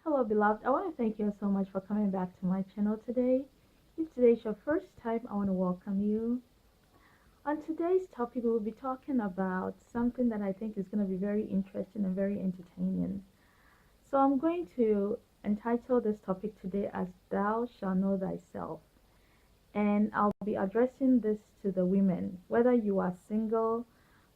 Hello, beloved. I want to thank you so much for coming back to my channel today. If today is your first time, I want to welcome you. On today's topic, we will be talking about something that I think is going to be very interesting and very entertaining. So, I'm going to entitle this topic today as Thou Shall Know Thyself. And I'll be addressing this to the women, whether you are single,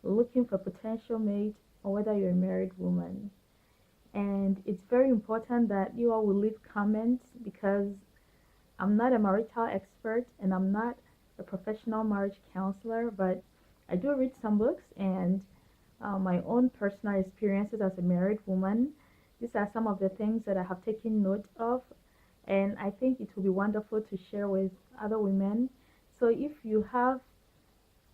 looking for potential mate, or whether you're a married woman. And it's very important that you all will leave comments because I'm not a marital expert and I'm not a professional marriage counselor, but I do read some books and my own personal experiences as a married woman. These are some of the things that I have taken note of, and I think it will be wonderful to share with other women. So if you have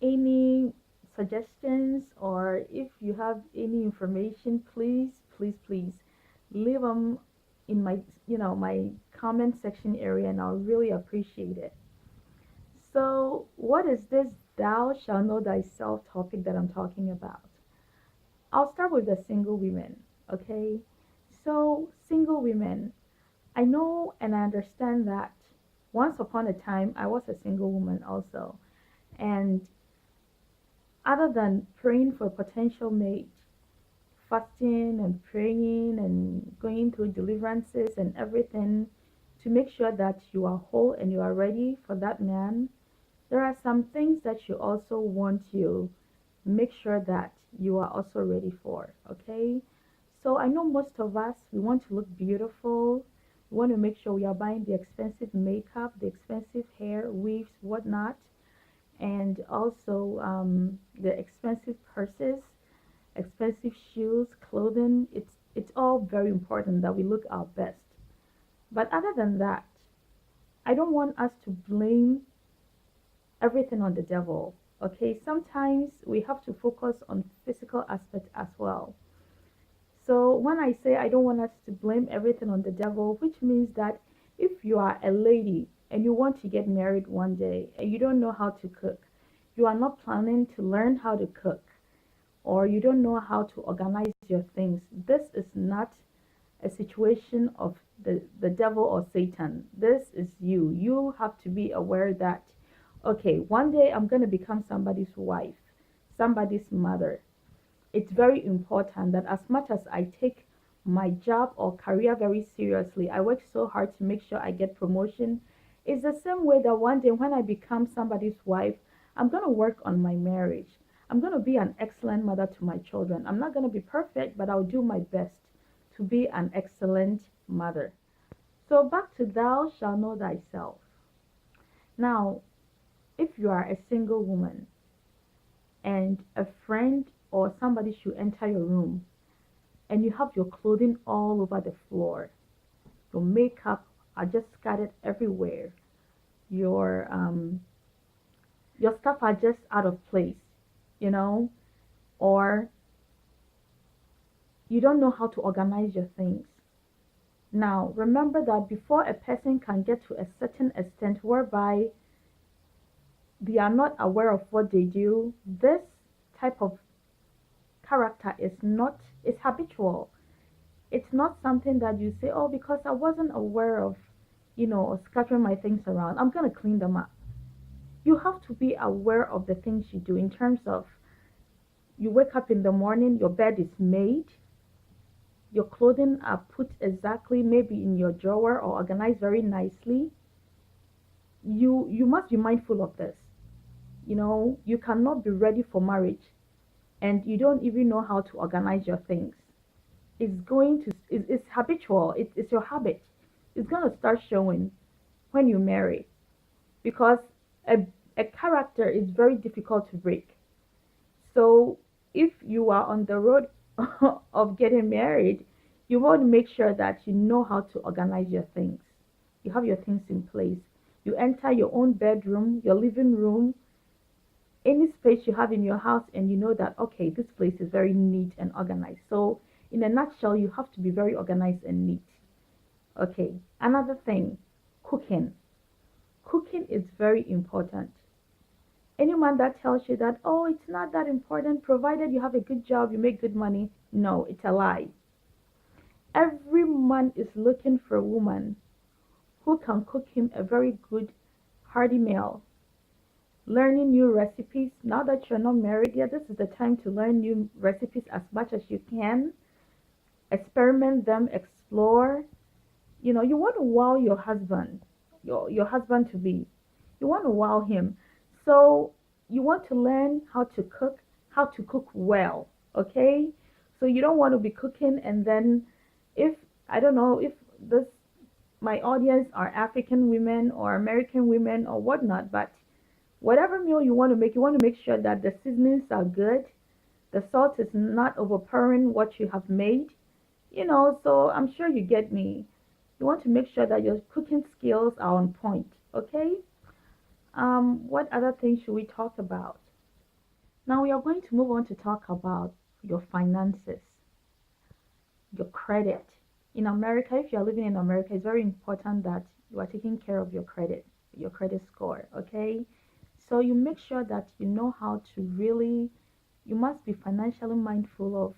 any suggestions or if you have any information, please leave them in my comment section area, and I'll really appreciate it. So what is this thou shall know thyself topic that I'm talking about? I'll start with the single women. Okay, so single women, I know and I understand that once upon a time I was a single woman also, and other than praying for a potential mate, fasting and praying and going through deliverances and everything to make sure that you are whole and you are ready for that man, there are some things that you also want to make sure that you are also ready for. Okay, so I know most of us, we want to look beautiful. We want to make sure we are buying the expensive makeup, the expensive hair, weaves, whatnot, and also the expensive purses, expensive shoes, clothing. It's all very important that we look our best. But other than that, I don't want us to blame everything on the devil. Okay, sometimes we have to focus on physical aspect as well. So when I say I don't want us to blame everything on the devil, which means that if you are a lady and you want to get married one day and you don't know how to cook, you are not planning to learn how to cook, or you don't know how to organize your things, this is not a situation of the devil or Satan. This is you. You have to be aware that, okay, one day I'm going to become somebody's wife, somebody's mother. It's very important that as much as I take my job or career very seriously, I work so hard to make sure I get promotion. It's the same way that one day when I become somebody's wife, I'm going to work on my marriage. I'm going to be an excellent mother to my children. I'm not going to be perfect, but I'll do my best to be an excellent mother. So back to thou shalt know thyself. Now, if you are a single woman and a friend or somebody should enter your room and you have your clothing all over the floor, your makeup are just scattered everywhere, your your stuff are just out of place, you know, or you don't know how to organize your things. Now, remember that before a person can get to a certain extent whereby they are not aware of what they do, this type of character is habitual. It's not something that you say, oh, because I wasn't aware of, scattering my things around, I'm going to clean them up. You have to be aware of the things you do in terms of you wake up in the morning, your bed is made, your clothing are put exactly maybe in your drawer or organized very nicely. You must be mindful of this. You cannot be ready for marriage and you don't even know how to organize your things. It's habitual. It's your habit. It's going to start showing when you marry, because a, a character is very difficult to break. So if you are on the road of getting married, you want to make sure that you know how to organize your things. You have your things in place. You enter your own bedroom, your living room, any space you have in your house, and you know that, okay, this place is very neat and organized. So in a nutshell, you have to be very organized and neat. Okay, another thing, cooking. Cooking is very important. Anyone that tells you that, oh, it's not that important, provided you have a good job, you make good money, no, it's a lie. Every man is looking for a woman who can cook him a very good, hearty meal, learning new recipes. Now that you're not married yet, this is the time to learn new recipes as much as you can, experiment them, explore. You want to wow your husband, your husband to be. You want to wow him. So you want to learn how to cook well, okay? So you don't want to be cooking and then if I don't know if this my audience are African women or American women or whatnot, but whatever meal you want to make sure that the seasonings are good, the salt is not overpowering what you have made, so I'm sure you get me. You want to make sure that your cooking skills are on point, okay? What other things should we talk about? Now we are going to move on to talk about your finances, your credit. In America, if you are living in America, it's very important that you are taking care of your credit score, okay? So you make sure that you know how to really, you must be financially mindful of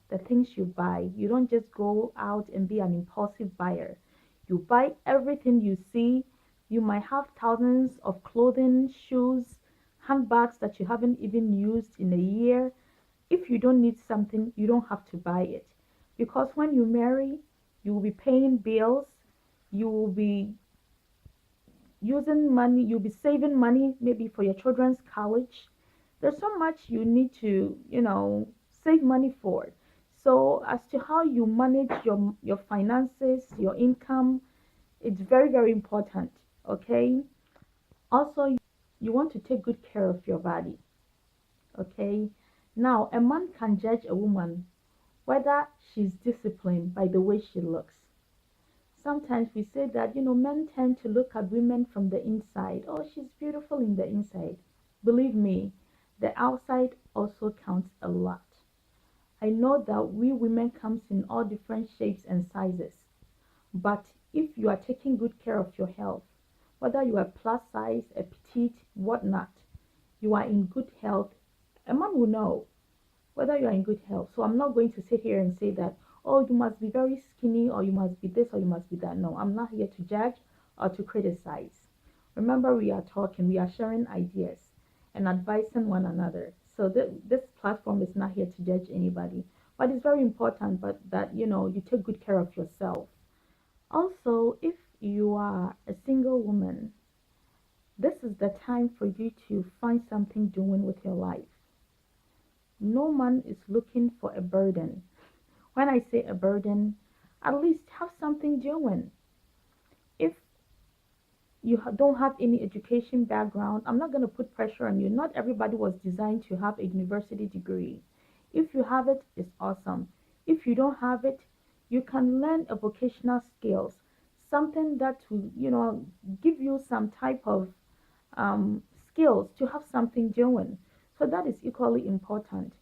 the things you buy. You don't just go out and be an impulsive buyer. You buy everything you see. You might have thousands of clothing, shoes, handbags that you haven't even used in a year. If you don't need something, you don't have to buy it. Because when you marry, you will be paying bills, you will be using money, you'll be saving money maybe for your children's college. There's so much you need to, save money for. So as to how you manage your finances, your income, it's very, very important. Okay. Also, you want to take good care of your body. Okay. Now, a man can judge a woman whether she's disciplined by the way she looks. Sometimes we say that, men tend to look at women from the inside. Oh, she's beautiful in the inside. Believe me, the outside also counts a lot. I know that we women comes in all different shapes and sizes. But if you are taking good care of your health, whether you are plus size, a petite, whatnot, you are in good health, a man will know whether you are in good health. So I'm not going to sit here and say that, oh, you must be very skinny or you must be this or you must be that. No, I'm not here to judge or to criticize. Remember, we are talking, we are sharing ideas and advising one another. So this platform is not here to judge anybody. But it's very important that you take good care of yourself. Also, if you are a single woman, this is the time for you to find something doing with your life. No man is looking for a burden. When I say a burden, at least have something doing. If you don't have any education background, I'm not going to put pressure on you. Not everybody was designed to have a university degree. If you have it, it's awesome. If you don't have it, you can learn a vocational skills, something that will, give you some type of skills to have something doing. So that is equally important.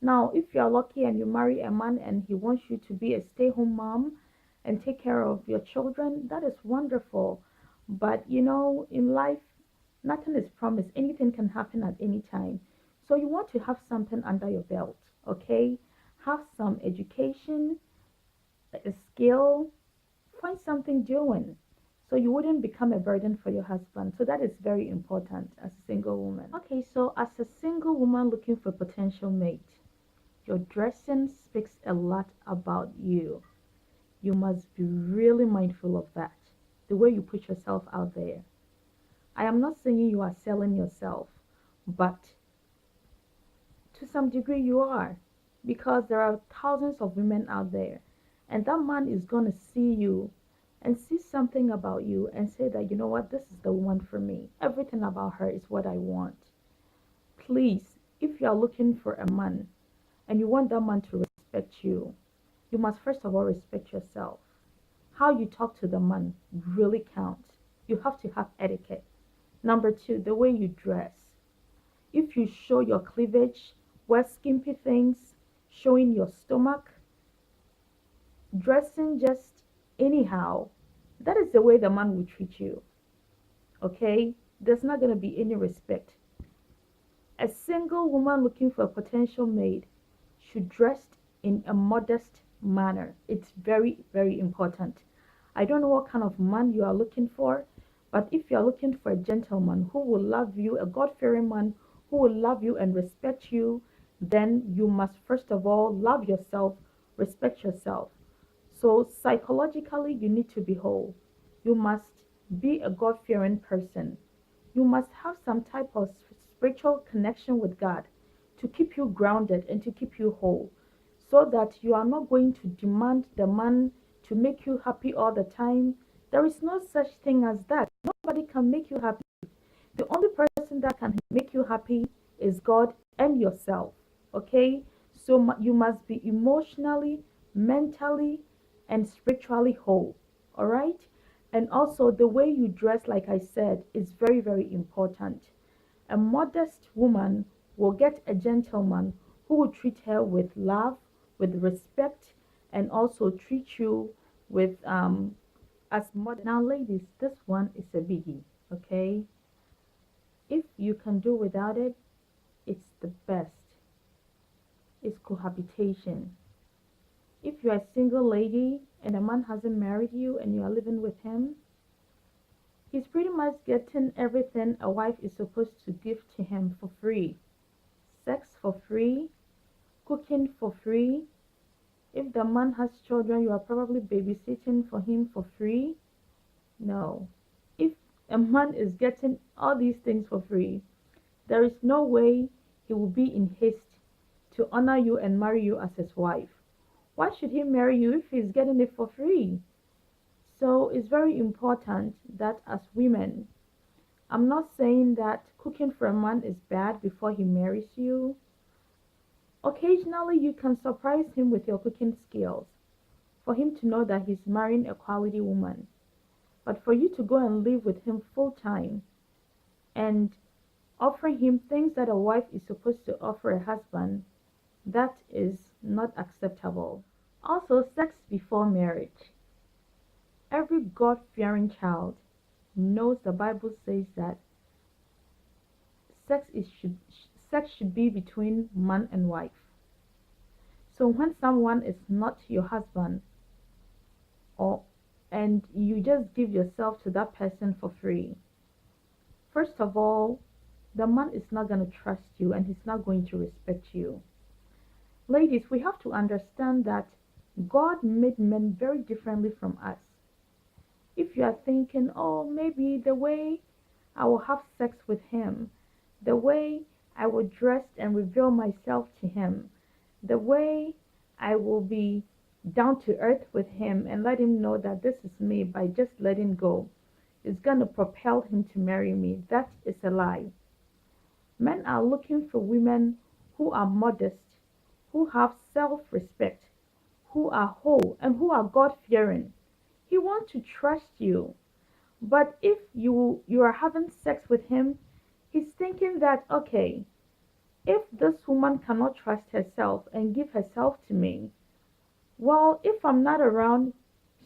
Now, if you are lucky and you marry a man and he wants you to be a stay-home mom and take care of your children, that is wonderful. But in life, nothing is promised. Anything can happen at any time. So you want to have something under your belt, okay? Have some education, a skill, find something doing so you wouldn't become a burden for your husband. So that is very important as a single woman. Okay, so as a single woman looking for a potential mate, your dressing speaks a lot about you. You must be really mindful of that. The way you put yourself out there. I am not saying you are selling yourself, but to some degree you are, because there are thousands of women out there and that man is going to see you and see something about you and say that, you know what, this is the one for me. Everything about her is what I want. Please, if you are looking for a man and you want that man to respect you, you must first of all respect yourself. How you talk to the man really counts. You have to have etiquette. Number two, the way you dress. If you show your cleavage, wear skimpy things, showing your stomach, dressing just anyhow, that is the way the man will treat you. Okay? There's not going to be any respect. A single woman looking for a potential mate should dress in a modest manner. It's very, very important. I don't know what kind of man you are looking for, but if you are looking for a gentleman who will love you, a God fearing man who will love you and respect you, then you must first of all love yourself, respect yourself. So, psychologically, you need to be whole. You must be a God fearing person. You must have some type of spiritual connection with God to keep you grounded and to keep you whole, so that you are not going to demand the man to make you happy all the time. There is no such thing as that. Nobody can make you happy. The only person that can make you happy is God and yourself. Okay? So you must be emotionally, mentally, and spiritually whole. All right? And also, the way you dress, like I said, is very, very important. A modest woman will get a gentleman who will treat her with love, with respect, and also treat you with as modest. Now, ladies, this one is a biggie. Okay? If you can do without it, it's the best. It's cohabitation. If you're a single lady and a man hasn't married you and you are living with him, he's pretty much getting everything a wife is supposed to give to him for free. Sex for free, cooking for free. If the man has children, you are probably babysitting for him for free. No. If a man is getting all these things for free, there is no way he will be in haste to honor you and marry you as his wife. Why should he marry you if he's getting it for free? So it's very important that as women, I'm not saying that cooking for a man is bad before he marries you. Occasionally, you can surprise him with your cooking skills for him to know that he's marrying a quality woman. But for you to go and live with him full time and offering him things that a wife is supposed to offer a husband, that is not acceptable. Also, sex before marriage. Every God fearing child knows the Bible says that sex is should sex should be between man and wife. So when someone is not your husband, or and you just give yourself to that person for free, first of all, the man is not going to trust you and he's not going to respect you. Ladies, we have to understand that God made men very differently from us. If you are thinking, oh, maybe the way I will have sex with him, the way I will dress and reveal myself to him, the way I will be down to earth with him and let him know that this is me by just letting go, is going to propel him to marry me. That is a lie. Men are looking for women who are modest, who have self respect, who are whole, and who are God fearing. He wants to trust you. But if you are having sex with him, he's thinking that okay, if this woman cannot trust herself and give herself to me, well, if I'm not around,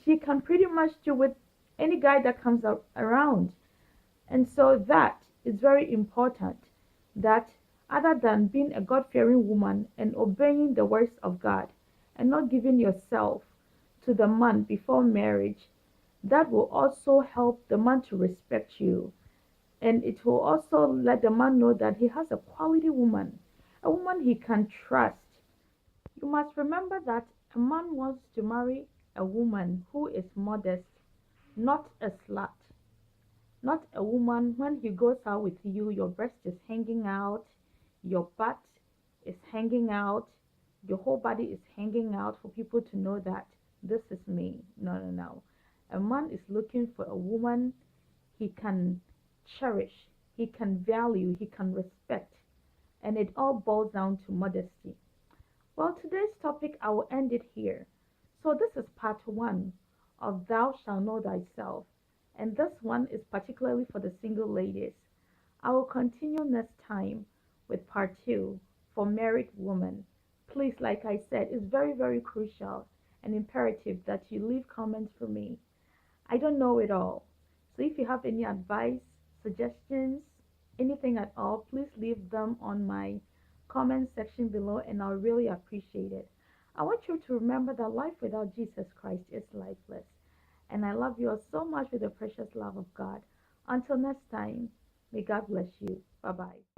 she can pretty much do with any guy that comes around. And so that is very important, that other than being a God fearing woman and obeying the words of God and not giving yourself to the man before marriage, that will also help the man to respect you. And it will also let the man know that he has a quality woman, a woman he can trust. You must remember that a man wants to marry a woman who is modest, not a slut. Not a woman, when he goes out with you, your breast is hanging out, your butt is hanging out, your whole body is hanging out for people to know that this is me. No, no, no. A man is looking for a woman he can cherish, he can value, he can respect. And it all boils down to modesty. Well, today's topic, I will end it here. So, this is part one of Thou Shalt Know Thyself. And this one is particularly for the single ladies. I will continue next time with part two for married women. Please, like I said, it's very, very crucial and imperative that you leave comments for me. I don't know it all. So, if you have any advice, suggestions, anything at all, please leave them on my comment section below and I'll really appreciate it. I want you to remember that life without Jesus Christ is lifeless. And I love you all so much with the precious love of God. Until next time, may God bless you. Bye bye.